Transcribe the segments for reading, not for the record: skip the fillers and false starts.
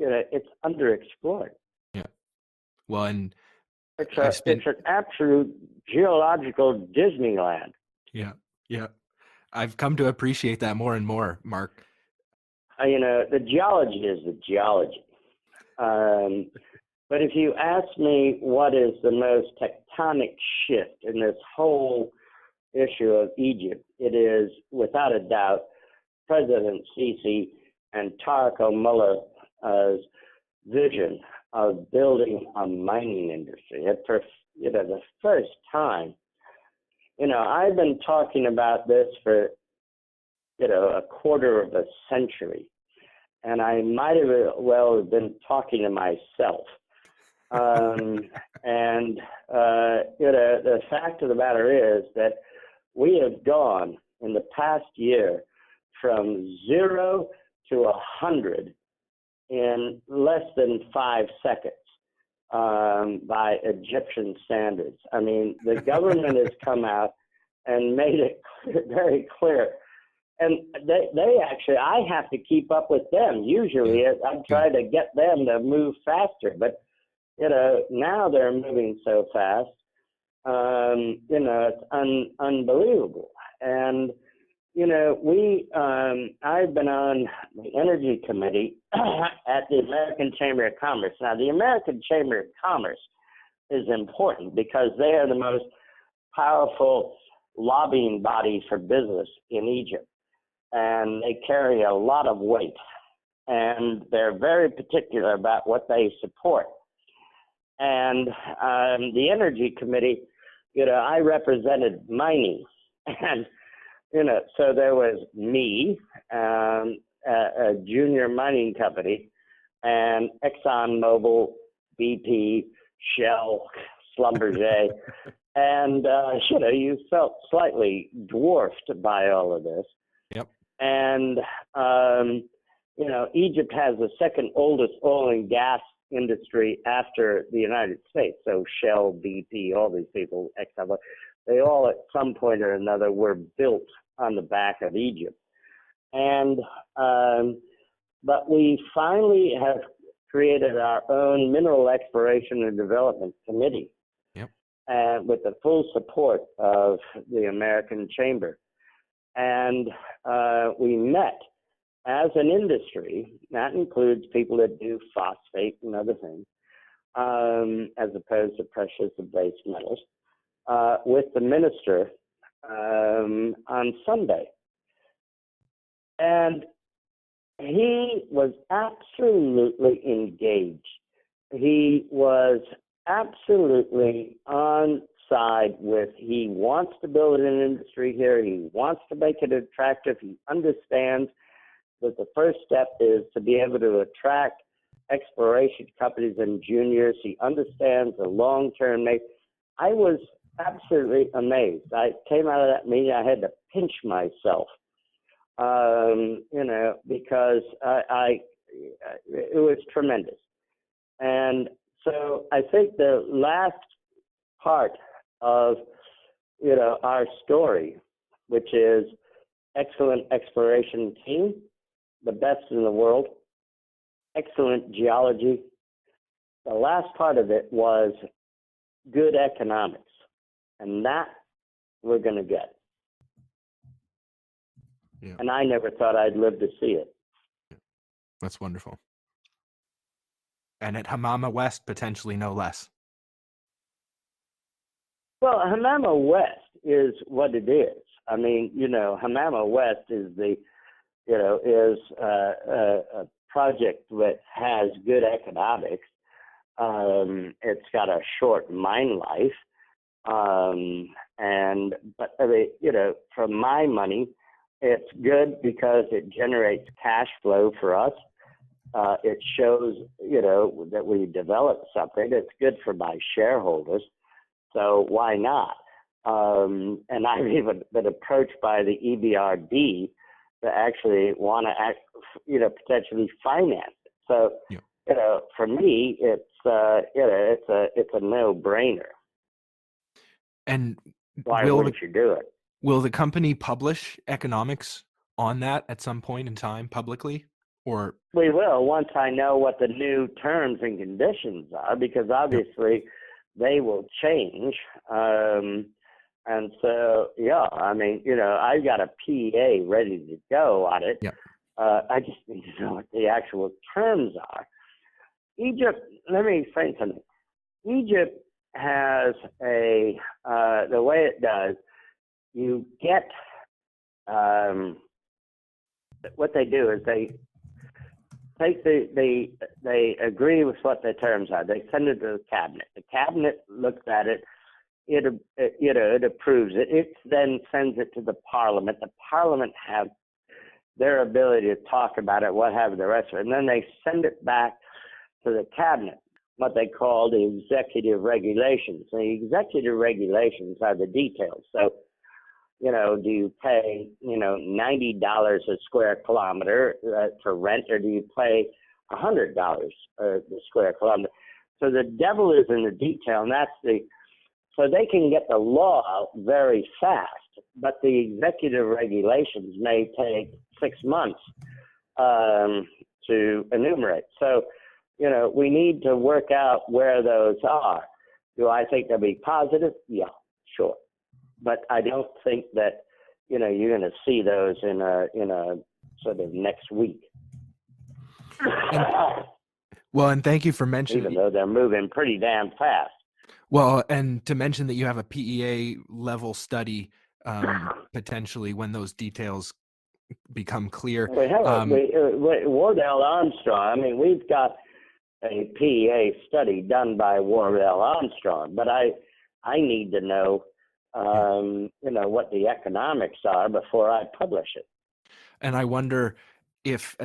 it's underexplored. Yeah. Well, and It's an absolute geological Disneyland. Yeah. Yeah. I've come to appreciate that more and more, Mark. The geology is the geology. But if you ask me what is the most tectonic shift in this whole issue of Egypt, it is without a doubt President Sisi and Tariq Mullah's vision of building a mining industry. The first time, I've been talking about this for, a quarter of a century, and I might have well have been talking to myself. The fact of the matter is that we have gone in the past year from 0 to 100 in less than 5 seconds by Egyptian standards. I mean, the government has come out and made it very clear. And they actually, I have to keep up with them. Usually I'm trying to get them to move faster, but now they're moving so fast, it's unbelievable. And, I've been on the Energy Committee at the American Chamber of Commerce. Now, the American Chamber of Commerce is important because they are the most powerful lobbying body for business in Egypt. And they carry a lot of weight. And they're very particular about what they support. And the Energy Committee, I represented mining. And, so there was me, a junior mining company, and ExxonMobil, BP, Shell, Schlumberger. And, you felt slightly dwarfed by all of this. Yep. And, Egypt has the second oldest oil and gas industry after the United States. So Shell, BP, all these people, ExxonMobil, they all at some point or another were built on the back of Egypt. And, but we finally have created our own Mineral Exploration and Development Committee. Yep. With the full support of the American Chamber. And we met as an industry, that includes people that do phosphate and other things, as opposed to precious and base metals, with the minister on Sunday. And he was absolutely engaged. He was absolutely on side with, he wants to build an industry here. He wants to make it attractive. He understands that the first step is to be able to attract exploration companies and juniors. He understands the long-term nature. I was absolutely amazed. I came out of that meeting, I had to pinch myself, because it was tremendous. And so I think the last part of, our story, which is excellent exploration team, the best in the world, excellent geology. The last part of it was good economics, and that we're going to get. Yeah. And I never thought I'd live to see it. That's wonderful. And at Hamama West, potentially no less. Well, Hamama West is what it is. I mean, Hamama West is a project that has good economics. It's got a short mine life. But from my money, it's good because it generates cash flow for us. It shows, that we developed something. It's good for my shareholders. So why not? And I've even been approached by the EBRD to actually want to potentially finance it. So, for me, it's a no-brainer. And why wouldn't you do it? Will the company publish economics on that at some point in time publicly? Or We will once I know what the new terms and conditions are, because obviously they will change. And so, yeah, I mean, I've got a PEA ready to go on it. yeah. I just need to know what the actual terms are. Egypt, let me explain something. Egypt has the way it does, you get, what they do is they take they agree with what the terms are. They send it to the cabinet. The cabinet looks at it. It approves it. It then sends it to the parliament. The parliament have their ability to talk about it, what have the rest of it, and then they send it back to the cabinet, what they call the executive regulations. The executive regulations are the details. So, do you pay, $90 a square kilometer for rent, or do you pay $100 a square kilometer? So the devil is in the detail, and so they can get the law out very fast, but the executive regulations may take 6 months to enumerate. So, we need to work out where those are. Do I think they'll be positive? Yeah, sure. But I don't think that, you're going to see those in a sort of next week. And thank you for mentioning, even though they're moving pretty damn fast. Well, and to mention that you have a PEA level study potentially when those details become clear. Wardell Armstrong, I mean, we've got a PEA study done by Wardell Armstrong, but I need to know, what the economics are before I publish it. And I wonder if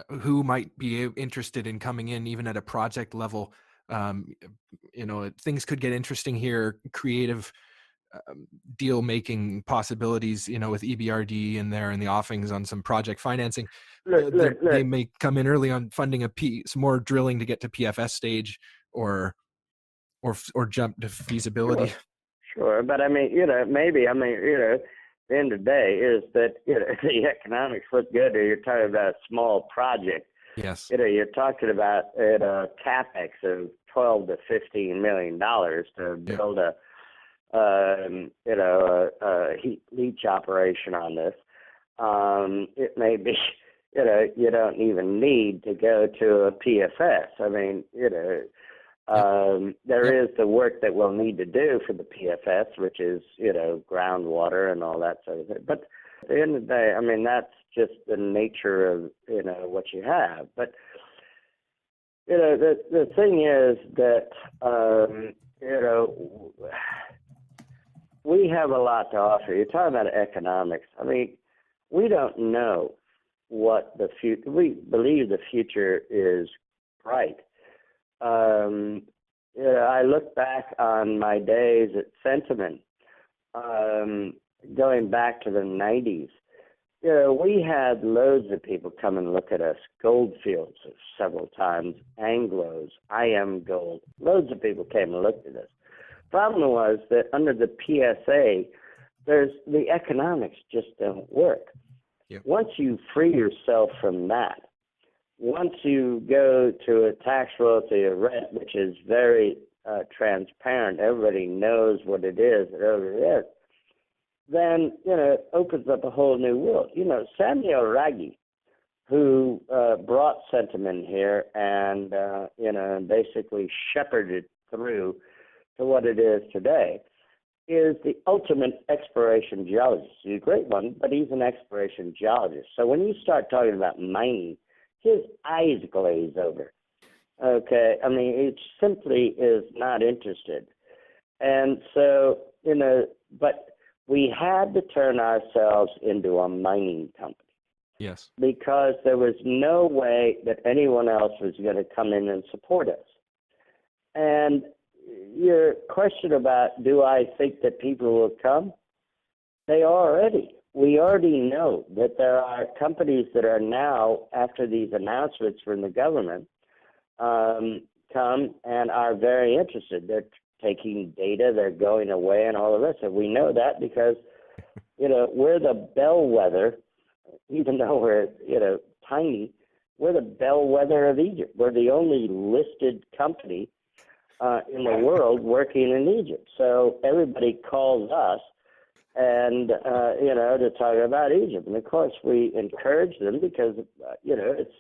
who might be interested in coming in even at a project level. Things could get interesting here, creative deal making possibilities, with EBRD in there and the offings on some project financing. They may come in early on funding some more drilling to get to PFS stage or jump to feasibility. Sure. But I mean, maybe, at the end of the day is that, the economics look good, or you're talking about a small project. Yes. You're talking about a capex of $12 to $15 million to build a leach operation on this. It may be, you don't even need to go to a PFS. I mean, there is the work that we'll need to do for the PFS, which is, groundwater and all that sort of thing. But at the end of the day, I mean, that's just the nature of, what you have. But, the thing is that, we have a lot to offer. You're talking about economics. I mean, we don't know what the future, we believe the future is bright. I look back on my days at Sentiment, going back to the 90s. We had loads of people come and look at us, Goldfields several times, Anglos, IM Gold. Loads of people came and looked at us. Problem was that under the PSA, the economics just don't work. Yep. Once you free yourself from that, once you go to a tax royalty or rent, which is very transparent, everybody knows what it is, then, it opens up a whole new world. Samuel Raggi, who brought Sentiment here and, basically shepherded through to what it is today, is the ultimate exploration geologist. He's a great one, but he's an exploration geologist. So when you start talking about mining, his eyes glaze over. Okay, I mean, it simply is not interested. And so, but we had to turn ourselves into a mining company. Yes. Because there was no way that anyone else was going to come in and support us. And your question about, do I think that people will come? They already. We already know that there are companies that are now, after these announcements from the government, come and are very interested. They're taking data, they're going away and all the rest of it. We know that because, we're the bellwether, even though we're, tiny, We're the bellwether of Egypt. We're the only listed company in the world working in Egypt. So everybody calls us and, to talk about Egypt. And of course, we encourage them because, it's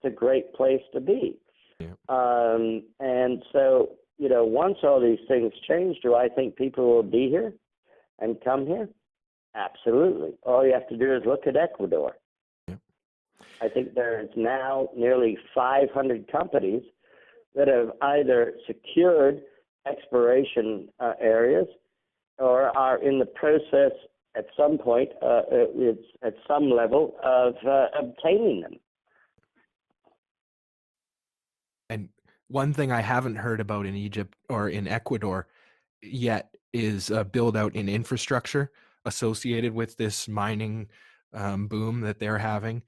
a great place to be. Yeah. And so, once all these things change, do I think people will be here and come here? Absolutely. All you have to do is look at Ecuador. Yeah. I think there's now nearly 500 companies that have either secured exploration areas or are in the process at some point, it's at some level of obtaining them. And one thing I haven't heard about in Egypt or in Ecuador yet is a build out in infrastructure associated with this mining boom that they're having.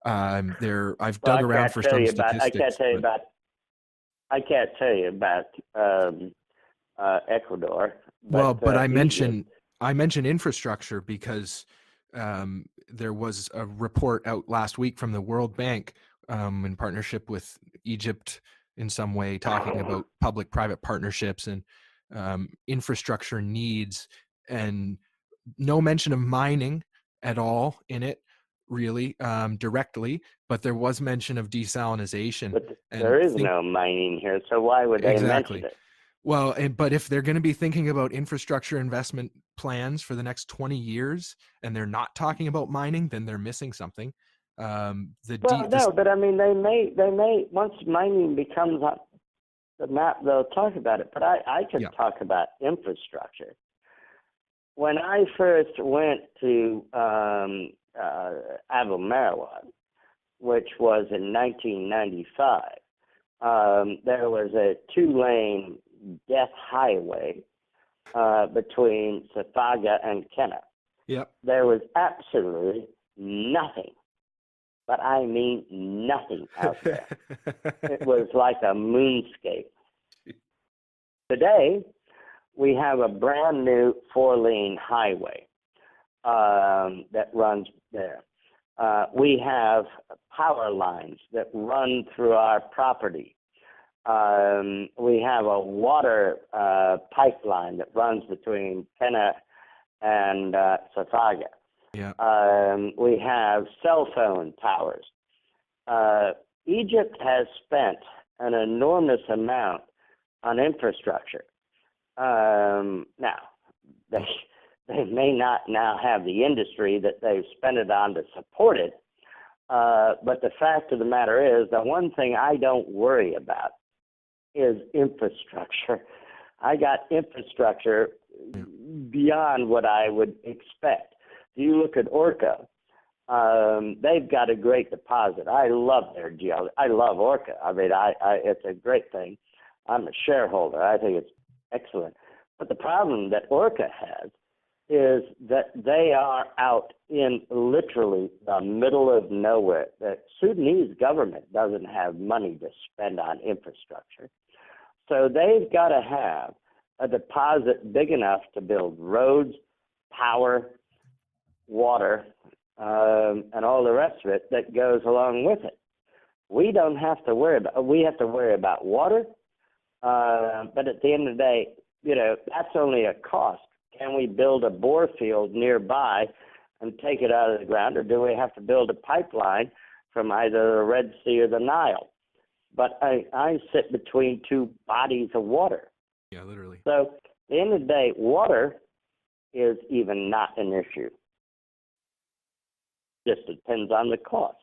I've dug around for some statistics. I can't tell you about Ecuador. But I mention infrastructure because there was a report out last week from the World Bank in partnership with Egypt in some way, talking about public-private partnerships and infrastructure needs, and no mention of mining at all in it, really, directly, but there was mention of desalination. But there is no mining here, so why would they mention it? Well, but if they're going to be thinking about infrastructure investment plans for the next 20 years and they're not talking about mining, then they're missing something. But I mean, they may once mining becomes on the map, they'll talk about it. But I can talk about infrastructure. When I first went to Abu Marwan, which was in 1995, there was a 2-lane death highway between Safaga and Kenna. Yep. There was absolutely nothing, but I mean nothing out there. It was like a moonscape. Today, we have a brand new 4-lane highway that runs there. We have power lines that run through our property. We have a water pipeline that runs between Kenna and Safaga. Yeah. We have cell phone towers. Egypt has spent an enormous amount on infrastructure. Now, they may not now have the industry that they've spent it on to support it, but the fact of the matter is, the one thing I don't worry about is infrastructure. I got infrastructure beyond what I would expect. If you look at Orca, they've got a great deposit. I love their geology. I love Orca. I mean, it's a great thing. I'm a shareholder. I think it's excellent. But the problem that Orca has is that they are out in literally the middle of nowhere. The Sudanese government doesn't have money to spend on infrastructure. So they've got to have a deposit big enough to build roads, power, water, and all the rest of it that goes along with it. We don't have to worry about, we have to worry about water, but at the end of the day, that's only a cost. Can we build a bore field nearby and take it out of the ground, or do we have to build a pipeline from either the Red Sea or the Nile? But I sit between two bodies of water. Yeah, literally. So at the end of the day, water is even not an issue. Just depends on the cost.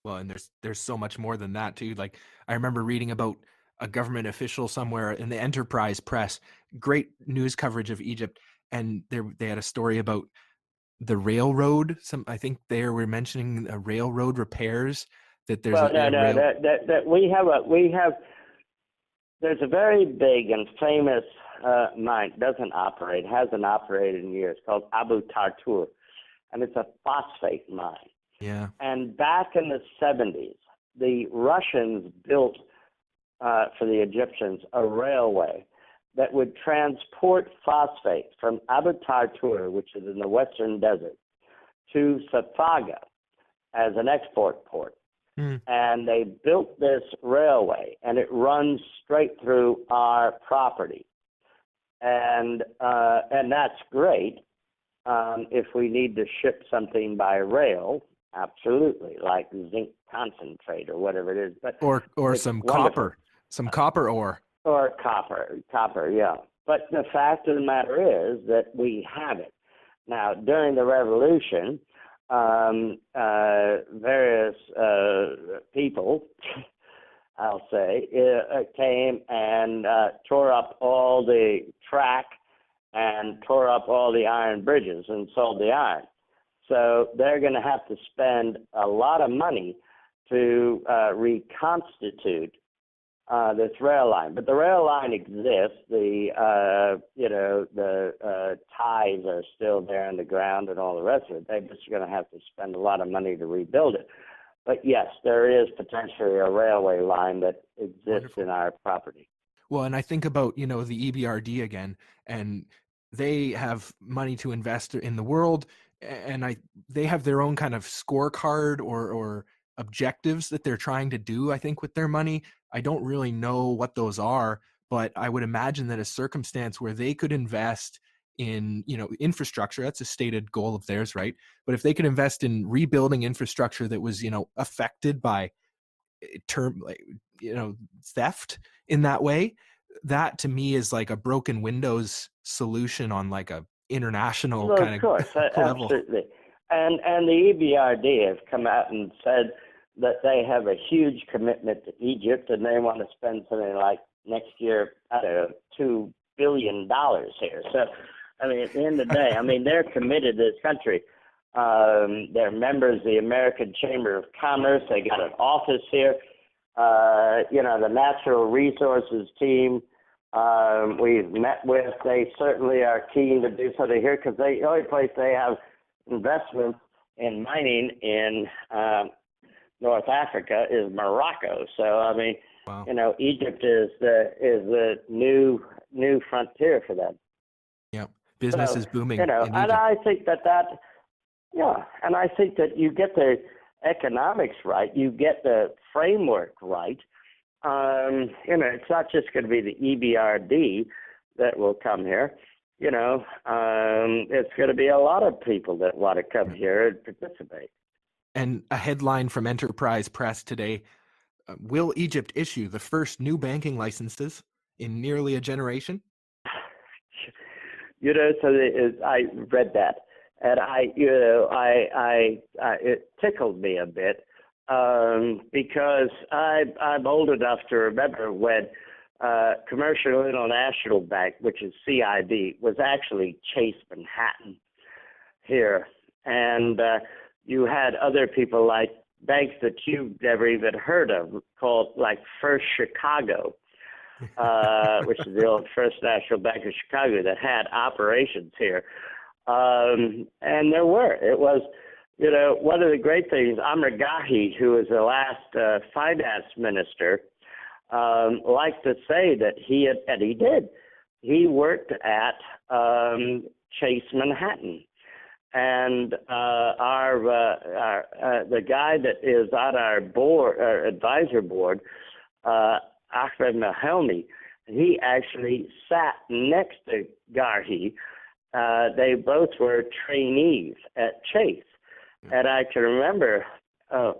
Well, and there's so much more than that too. Like, I remember reading about a government official somewhere in the Enterprise Press, great news coverage of Egypt, and they had a story about the railroad. I think they were mentioning railroad repairs. That there's there's a very big and famous mine, hasn't operated in years, called Abu Tartur, and it's a phosphate mine. Yeah. And back in the 70s, the Russians built for the Egyptians a railway that would transport phosphate from Abu Tartur, which is in the western desert, to Safaga. as an export port. Mm. And they built this railway, and it runs straight through our property. And that's great. If we need to ship something by rail, absolutely, like zinc concentrate or whatever it is. But or some copper ore. Or copper, yeah. But the fact of the matter is that we have it. Now, during the Revolution, various people, I'll say, came and tore up all the track and tore up all the iron bridges and sold the iron. So they're going to have to spend a lot of money to reconstitute this rail line. But the rail line exists. The ties are still there in the ground and all the rest of it. They're just going to have to spend a lot of money to rebuild it. But yes, there is potentially a railway line that exists Wonderful. In our property. Well, and I think about, the EBRD again, and they have money to invest in the world, and they have their own kind of scorecard or objectives that they're trying to do, I think, with their money. I don't really know what those are, but I would imagine that a circumstance where they could invest in, infrastructure, that's a stated goal of theirs, right? But if they could invest in rebuilding infrastructure that was, affected by theft in that way, that to me is like a broken windows solution on like a international kind of level. Absolutely. And the EBRD have come out and said that they have a huge commitment to Egypt, and they want to spend something like next year, I don't know, $2 billion here. So, I mean, at the end of the day, they're committed to this country. They're members of the American Chamber of Commerce. They got an office here. The natural resources team we've met with, they certainly are keen to do something here because the only place they have investments in mining in North Africa is Morocco. So, wow. Egypt is the new frontier for them. Yeah, business is booming. And I think and I think that you get the economics right, you get the framework right. It's not just going to be the EBRD that will come here. It's going to be a lot of people that want to come here and participate. And a headline from Enterprise Press today, will Egypt issue the first new banking licenses in nearly a generation? I read that, and it tickled me a bit because I'm old enough to remember when Commercial International Bank, which is CIB, was actually Chase Manhattan here, and you had other people like banks that you've never even heard of called like First Chicago, which is the old First National Bank of Chicago that had operations here. And it was, one of the great things, Amr Gahi, who was the last finance minister, liked to say that he worked at Chase Manhattan. And the guy that is on our board, our advisor board, Ahmed Mahelmi, he actually sat next to Garhi. They both were trainees at Chase. And I can remember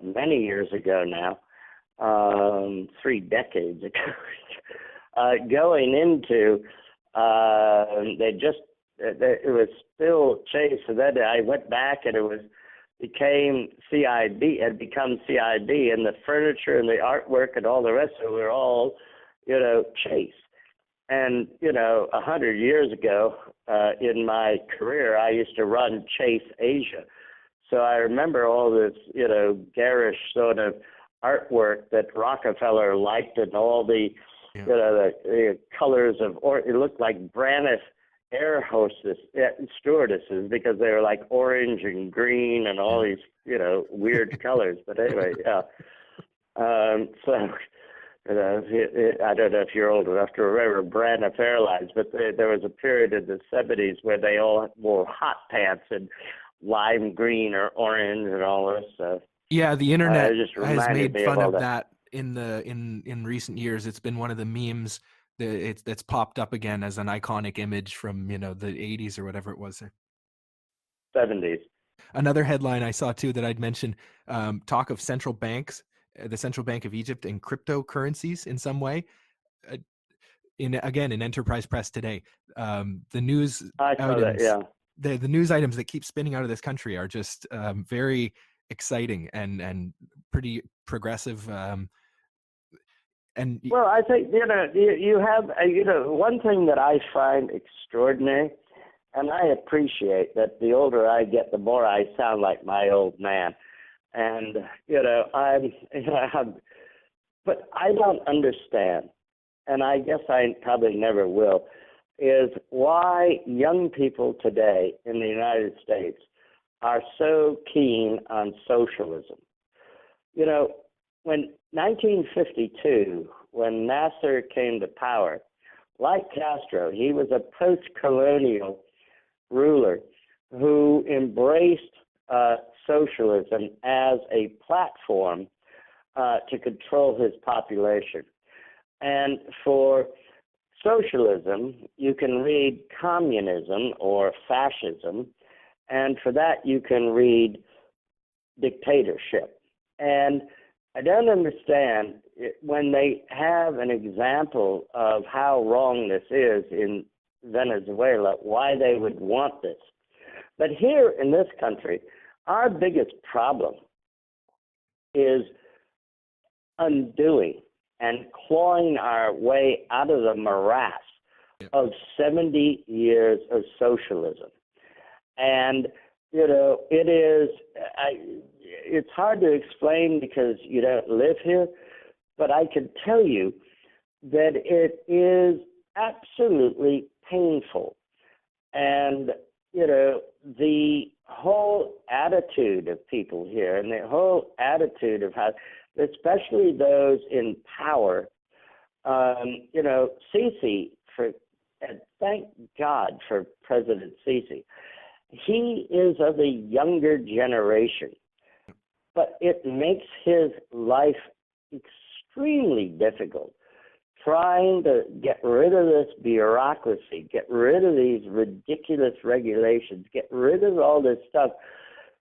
many years ago now, 3 decades ago, going into, it was still Chase, and then I went back and it became CIB, had become CIB, and the furniture and the artwork and all the rest of it were all, Chase. And, 100 years ago in my career, I used to run Chase Asia. So I remember all this, garish sort of artwork that Rockefeller liked, and all the, the colors of, it looked like Braniff air stewardesses, because they were like orange and green and all these, weird colors. But anyway, yeah. So, I don't know if you're old enough to remember Braniff Airlines, but there was a period in the 70s where they all wore hot pants and lime green or orange and all this stuff. Yeah, the internet It just has reminded made me of fun all of that. that in recent years. It's been one of the memes that's popped up again as an iconic image from, you know, the 80s or whatever it was. 70s. Another headline I saw too that I'd mention, talk of central banks, the Central Bank of Egypt, and cryptocurrencies in some way. Uh, in Enterprise Press today, the news I saw that, items, yeah. the news items that keep spinning out of this country are just very exciting and pretty progressive. And Well, I think, you have, one thing that I find extraordinary, and I appreciate that the older I get, the more I sound like my old man. And, but I don't understand, and I guess I probably never will, is why young people today in the United States are so keen on socialism. You know, when 1952, when Nasser came to power, like Castro, he was a post-colonial ruler who embraced socialism as a platform to control his population. And for socialism, you can read communism or fascism, and for that you can read dictatorship. And I don't understand when they have an example of how wrong this is in Venezuela, why they would want this. But here in this country, our biggest problem is undoing and clawing our way out of the morass of 70 years of socialism. And, it's hard to explain because you don't live here, but I can tell you that it is absolutely painful. And, the whole attitude of people here and the whole attitude of how, especially those in power, Sisi, and thank God for President Sisi. He is of the younger generation, but it makes his life extremely difficult trying to get rid of this bureaucracy, get rid of these ridiculous regulations, get rid of all this stuff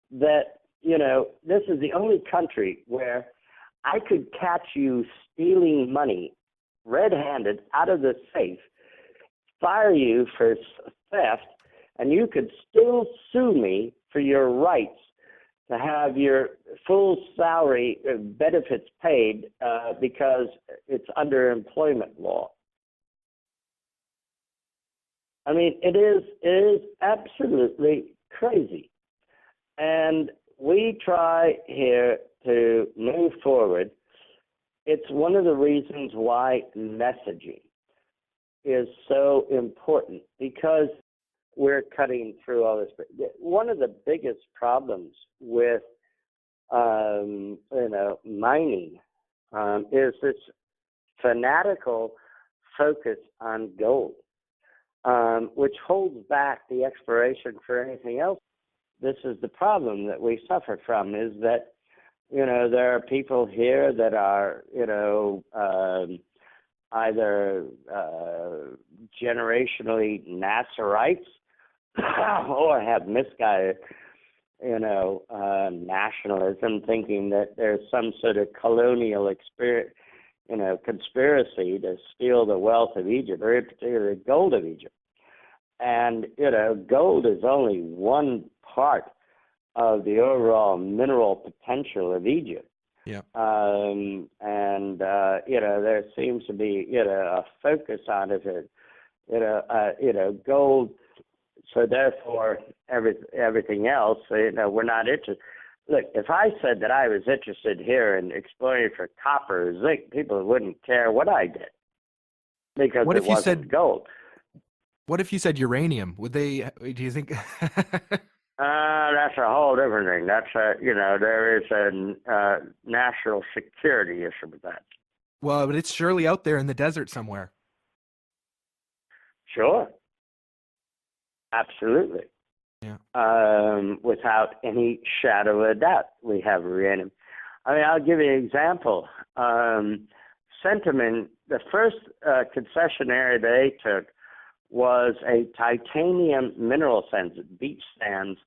that, this is the only country where I could catch you stealing money red-handed out of the safe, fire you for theft, and you could still sue me for your rights to have your full salary benefits paid because it's under employment law. I mean, it is absolutely crazy. And we try here to move forward. It's one of the reasons why messaging is so important, because we're cutting through all this. One of the biggest problems with, mining is this fanatical focus on gold, which holds back the exploration for anything else. This is the problem that we suffer from, is that, there are people here that are, either generationally Nasserites or have misguided, nationalism, thinking that there's some sort of colonial conspiracy to steal the wealth of Egypt, or in particular the gold of Egypt. And, gold is only one part of the overall mineral potential of Egypt. Yeah. There seems to be, a focus on it, gold. So therefore, everything else, we're not interested. Look, if I said that I was interested here in exploring for copper or zinc, people wouldn't care what I did, because What it if you wasn't said gold. What if you said uranium? Would they? Do you think? That's a whole different thing. That's there is a national security issue with that. Well, but it's surely out there in the desert somewhere. Sure. Absolutely. Yeah. Without any shadow of doubt, we have uranium. I mean, I'll give you an example. Centamin, the first concession area they took was a titanium mineral sands, beach sands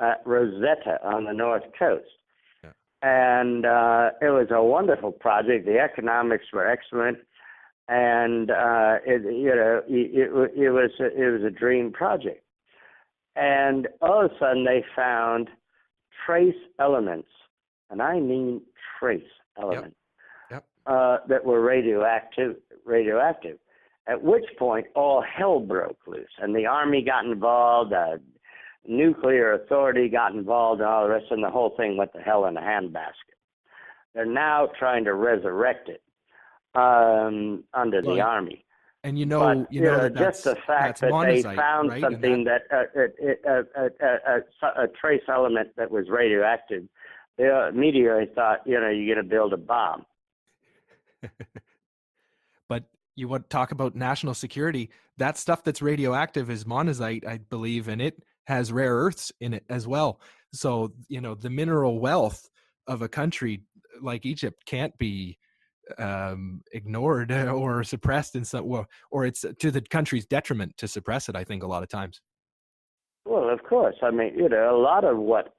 at Rosetta on the north coast. Yeah. And it was a wonderful project. The economics were excellent. And it was a dream project. And all of a sudden they found trace elements, and I mean trace elements, that were radioactive. At which point all hell broke loose, and the Army got involved, nuclear authority got involved, and all the rest, and the whole thing went to hell in a handbasket. They're now trying to resurrect it under the Army. And just the fact that they found something a trace element that was radioactive, they immediately thought, you're going to build a bomb. But you want to talk about national security? That stuff that's radioactive is monazite, I believe, and it has rare earths in it as well. So, the mineral wealth of a country like Egypt can't be ignored or suppressed in some, or it's to the country's detriment to suppress it, I think, a lot of times. Well, of course. I mean, a lot of what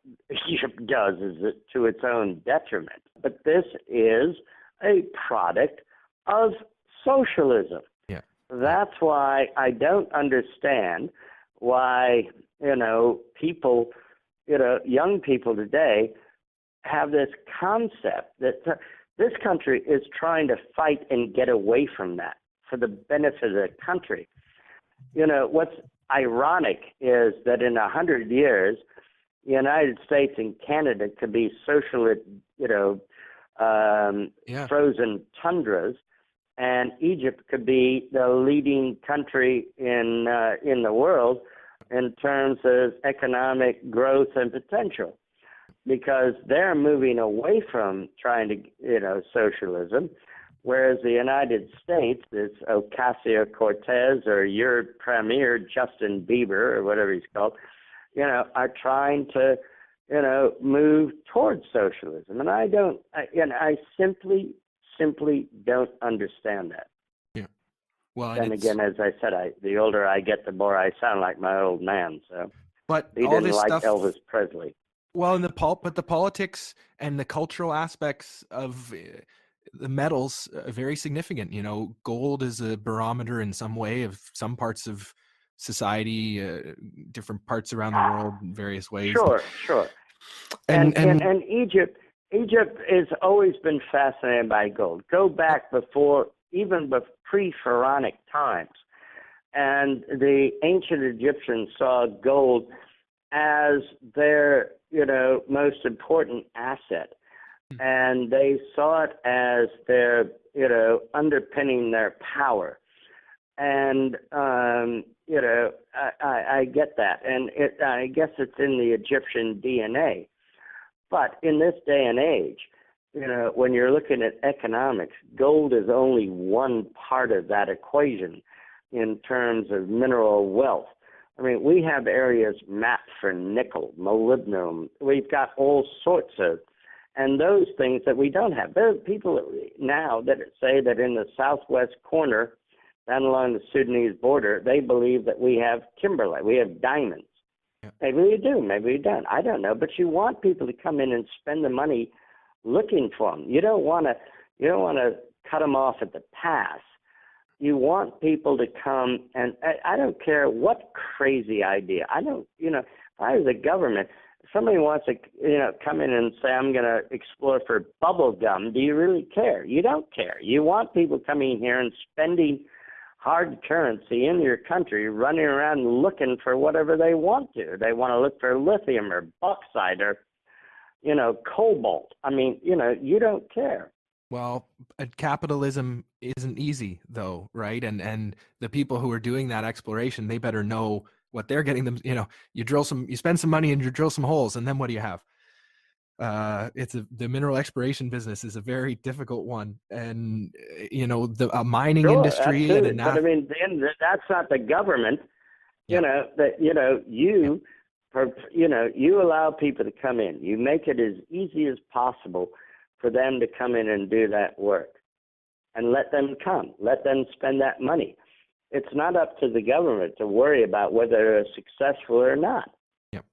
Egypt does is to its own detriment. But this is a product of socialism. Yeah. That's why I don't understand why, people, young people today have this concept that this country is trying to fight and get away from that for the benefit of the country. What's ironic is that in 100 years, the United States and Canada could be socialist, frozen tundras, and Egypt could be the leading country in the world in terms of economic growth and potential, because they're moving away from trying to, socialism, whereas the United States, this Ocasio-Cortez or your premier, Justin Bieber, or whatever he's called, are trying to, move towards socialism. And I simply don't understand that. Yeah. Well, and again, as I said, the older I get, the more I sound like my old man. So, but he didn't like Elvis Presley. Well, but the politics and the cultural aspects of the metals are very significant. Gold is a barometer in some way of some parts of society, different parts around the world in various ways. Sure. And Egypt has always been fascinated by gold. Go back even pre-Pharaonic times. And the ancient Egyptians saw gold as their, most important asset. And they saw it as their, underpinning their power. And, I get that. And I guess it's in the Egyptian DNA. But in this day and age, when you're looking at economics, gold is only one part of that equation in terms of mineral wealth. I mean, we have areas mapped for nickel, molybdenum. We've got all sorts of, and those things that we don't have. There are people now that say that in the southwest corner, down along the Sudanese border, they believe that we have kimberlite, we have diamonds. Yeah. Maybe we do, maybe we don't. I don't know. But you want people to come in and spend the money looking for them. You don't want to cut them off at the pass. You want people to come, and I don't care what crazy idea. If I was a government, if somebody wants to, come in and say, I'm going to explore for bubble gum, do you really care? You don't care. You want people coming here and spending hard currency in your country, running around looking for whatever they want to. They want to look for lithium or bauxite or, cobalt. I mean, you don't care. Well, capitalism isn't easy, though, right? And the people who are doing that exploration, they better know what they're getting them. You spend some money and you drill some holes, and then what do you have? The mineral exploration business is a very difficult one, and the mining industry. But I mean, that's not the government. Yeah. You allow people to come in. You make it as easy as possible for them to come in and do that work. And let them come. Let them spend that money. It's not up to the government to worry about whether they're successful or not. Yep.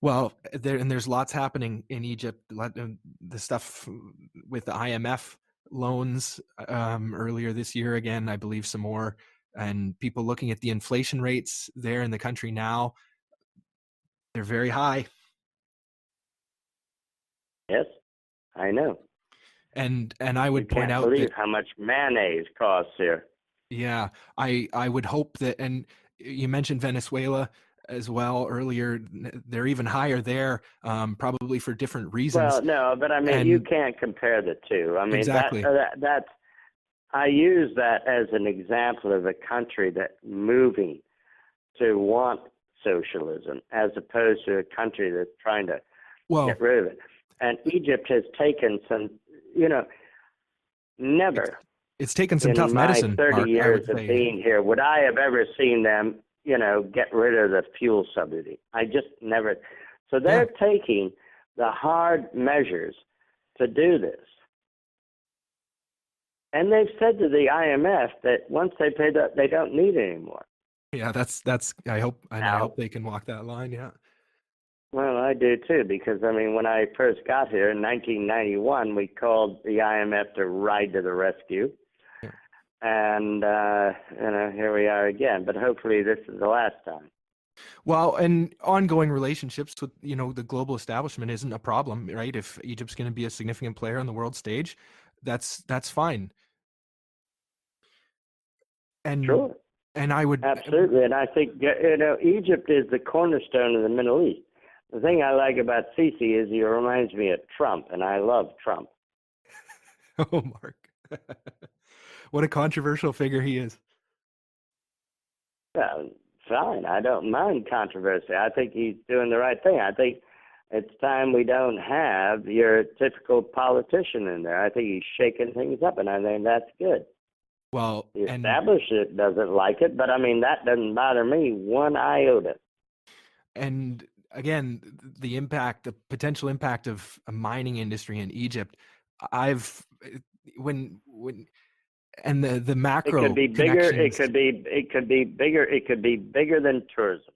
Well, there's lots happening in Egypt. The stuff with the IMF loans earlier this year, again, I believe some more, and people looking at the inflation rates there in the country now, they're very high. Yes, I know. And I would point out that, that how much mayonnaise costs here. Yeah, I would hope that, and you mentioned Venezuela as well earlier. They're even higher there, probably for different reasons. Well, no, but I mean, you can't compare the two. I mean, exactly. that's I use that as an example of a country that's moving to want socialism, as opposed to a country that's trying to get rid of it. And Egypt has taken some, never. It's taken some tough medicine. In my 30 years of being here, would I have ever seen them, get rid of the fuel subsidy? I just never. So they're taking the hard measures to do this. And they've said to the IMF that once they pay that, they don't need it anymore. Yeah, that's. I hope they can walk that line. Yeah. Well, I do too, because I mean, when I first got here in 1991, we called the IMF to ride to the rescue, and here we are again. But hopefully, this is the last time. Well, and ongoing relationships with the global establishment isn't a problem, right? If Egypt's going to be a significant player on the world stage, that's fine. And sure. And I would absolutely, and I think Egypt is the cornerstone of the Middle East. The thing I like about Sisi is he reminds me of Trump, and I love Trump. Oh, Mark. What a controversial figure he is. Yeah, fine. I don't mind controversy. I think he's doing the right thing. I think it's time we don't have your typical politician in there. I think he's shaking things up, and I think that's good. Well, the establishment doesn't like it, but I mean, that doesn't bother me one iota. And again, the potential impact of a mining industry in Egypt, and the macro. It could be bigger. It could be bigger than tourism.